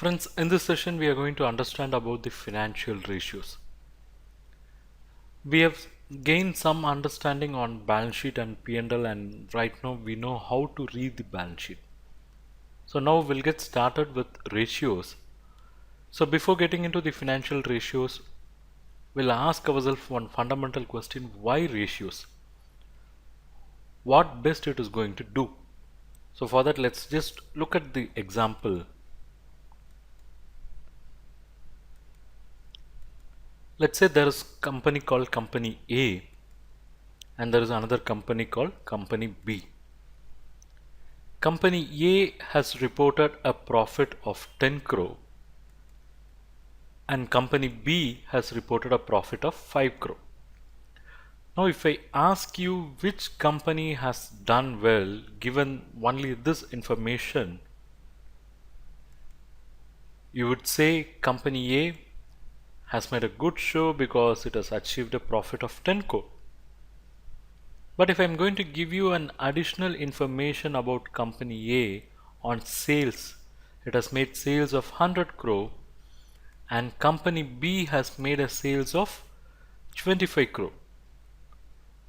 Friends, in this session we are going to understand about the financial ratios. We have gained some understanding on balance sheet and P&L, and right now we know how to read the balance sheet. So now we'll get started with ratios. So before getting into the financial ratios, we'll ask ourselves one fundamental question: why ratios? What best it is going to do? So for that, let's just look at the example. Let's say there is a company called company A and there is another company called company B. Company A has reported a profit of 10 crore and company B has reported a profit of 5 crore. Now if I ask you which company has done well given only this information, you would say company A has made a good show because it has achieved a profit of 10 crore. But if I'm going to give you an additional information about company A on sales, it has made sales of 100 crore and company B has made a sales of 25 crore.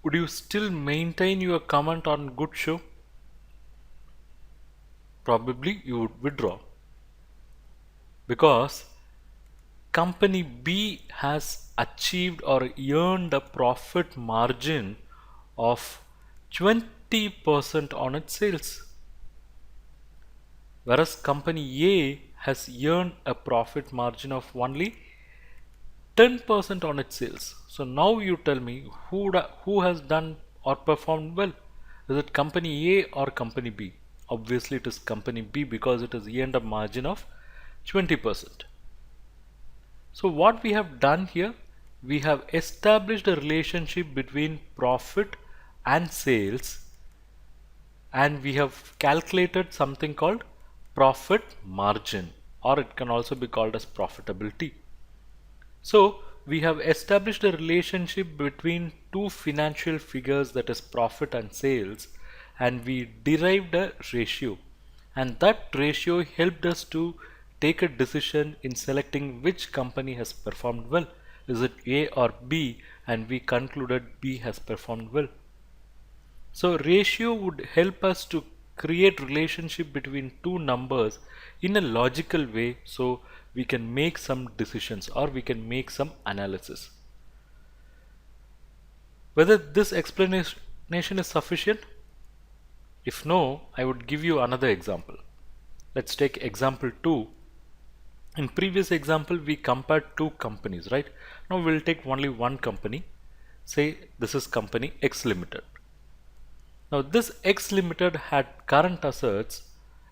Would you still maintain your comment on good show? Probably you would withdraw because company B has achieved or earned a profit margin of 20% on its sales, whereas company A has earned a profit margin of only 10% on its sales. So now you tell me who has done or performed well. Is it company A or company B? Obviously it is company B because it has earned a margin of 20%. So what we have done here, we have established a relationship between profit and sales, and we have calculated something called profit margin, or it can also be called as profitability. So we have established a relationship between two financial figures, that is profit and sales, and we derived a ratio, and that ratio helped us to take a decision in selecting which company has performed well. Is it A or B? And we concluded B has performed well. So ratio would help us to create relationship between two numbers in a logical way, so we can make some decisions or we can make some analysis. Whether this explanation is sufficient? If no, I would give you another example. Let's take example 2. In previous example, we compared two companies, right? Now we'll take only one company. Say this is company X Limited. Now this X Limited had current assets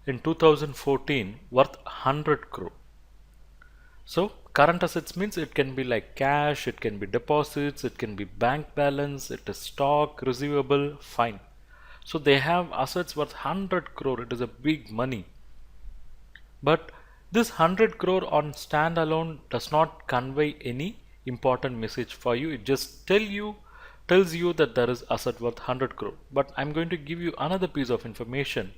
in 2014 worth 100 crore. So current assets means it can be like cash, it can be deposits, it can be bank balance, it is stock, receivable, fine. So they have assets worth 100 crore, it is a big money. But this 100 crore on standalone does not convey any important message for you. It just tells you that there is asset worth 100 crore. But I'm going to give you another piece of information.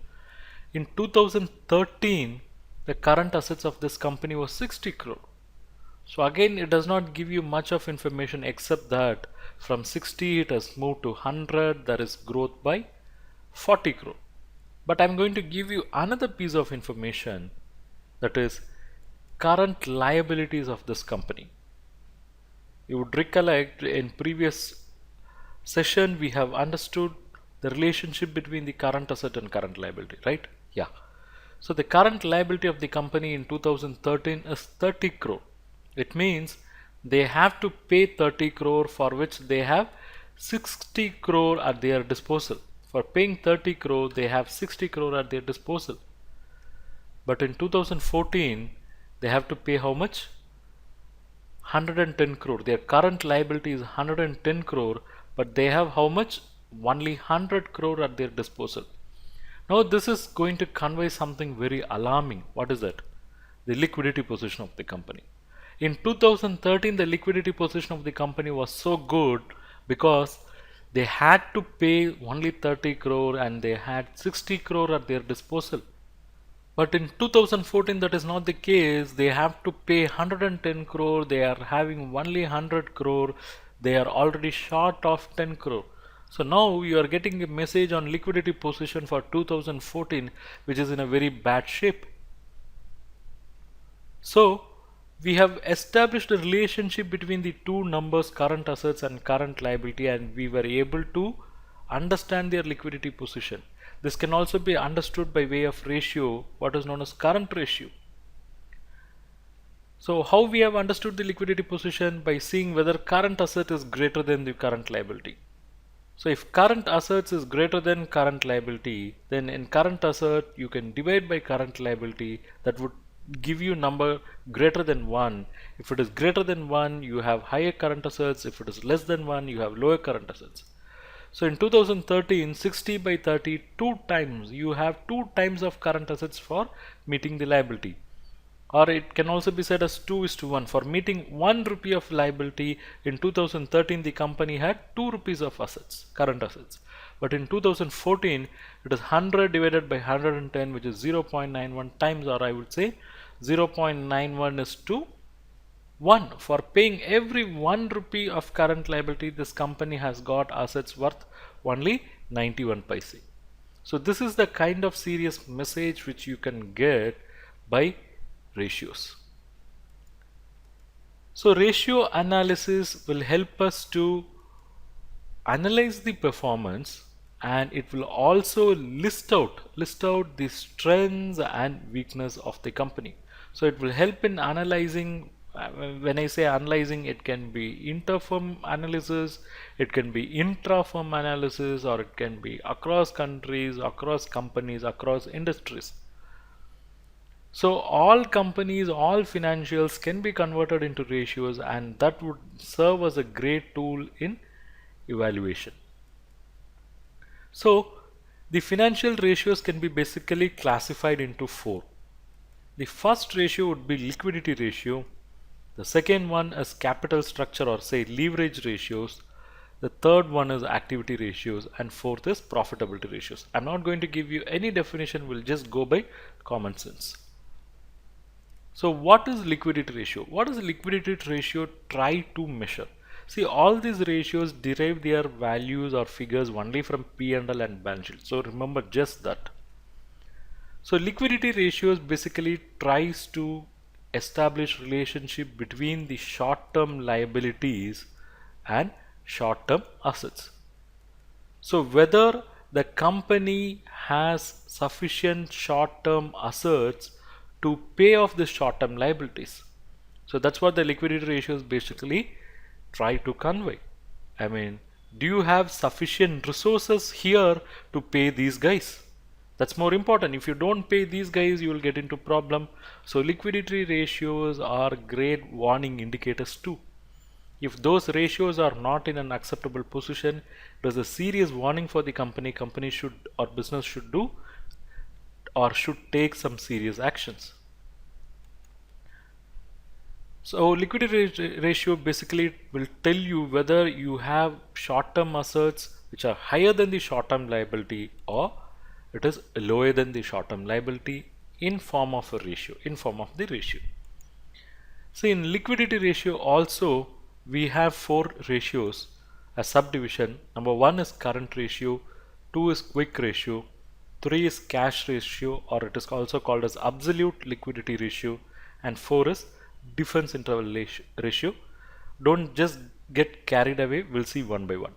In 2013, the current assets of this company was 60 crore. So again, it does not give you much of information except that from 60 it has moved to 100, there is growth by 40 crore. But I'm going to give you another piece of information, that is current liabilities of this company. You would recollect in previous session we have understood the relationship between the current asset and current liability, right? Yeah. So the current liability of the company in 2013 is 30 crore. It means they have to pay 30 crore, for which they have 60 crore at their disposal. For paying 30 crore, they have 60 crore at their disposal. But in 2014, they have to pay how much? 110 crore. Their current liability is 110 crore, but they have how much? Only 100 crore at their disposal. Now this is going to convey something very alarming. What is it? The liquidity position of the company. In 2013, the liquidity position of the company was so good because they had to pay only 30 crore and they had 60 crore at their disposal. But in 2014 that is not the case. They have to pay 110 crore, they are having only 100 crore, they are already short of 10 crore. So now you are getting a message on liquidity position for 2014 which is in a very bad shape. So we have established a relationship between the two numbers, current assets and current liability, and we were able to understand their liquidity position. This can also be understood by way of ratio, what is known as current ratio. So how we have understood the liquidity position? By seeing whether current asset is greater than the current liability. So if current assets is greater than current liability, then in current asset you can divide by current liability. That would give you number greater than 1. If it is greater than 1, you have higher current assets. If it is less than 1, you have lower current assets. So in 2013, 60 by 30, 2 times, you have 2 times of current assets for meeting the liability. Or it can also be said as 2:1. For meeting 1 rupee of liability, in 2013 the company had 2 rupees of assets, current assets. But in 2014 it is 100 divided by 110, which is 0.91 times, or I would say 0.91 is to 1. For paying every 1 rupee of current liability, this company has got assets worth only 91 paise. So this is the kind of serious message which you can get by ratios. So ratio analysis will help us to analyze the performance, and it will also list out the strengths and weakness of the company. So it will help in analyzing. When I say analyzing, it can be inter-firm analysis, it can be intra-firm analysis, or it can be across countries, across companies, across industries. So all companies, all financials can be converted into ratios, and that would serve as a great tool in evaluation. So the financial ratios can be basically classified into 4. The first ratio would be liquidity ratio. The second one is capital structure, or say leverage ratios. The third one is activity ratios, and fourth is profitability ratios. I'm not going to give you any definition, we'll just go by common sense. So what is liquidity ratio? What does liquidity ratio try to measure? See, all these ratios derive their values or figures only from P&L and balance sheet. So remember just that. So liquidity ratios basically tries to establish relationship between the short-term liabilities and short-term assets. So whether the company has sufficient short-term assets to pay off the short-term liabilities. So that's what the liquidity ratios basically try to convey. I mean, do you have sufficient resources here to pay these guys? That's more important. If you don't pay these guys, you will get into problem. So liquidity ratios are great warning indicators too. If those ratios are not in an acceptable position, it is a serious warning for the company. Company should, or business should do, or should take some serious actions. So liquidity ratio basically will tell you whether you have short-term assets which are higher than the short-term liability, or it is lower than the short-term liability in form of a ratio, in form of the ratio. So in liquidity ratio also we have 4 ratios as subdivision. Number 1 is current ratio, 2 is quick ratio, 3 is cash ratio, or it is also called as absolute liquidity ratio, and 4 is defense interval ratio. Don't just get carried away, we'll see one by one.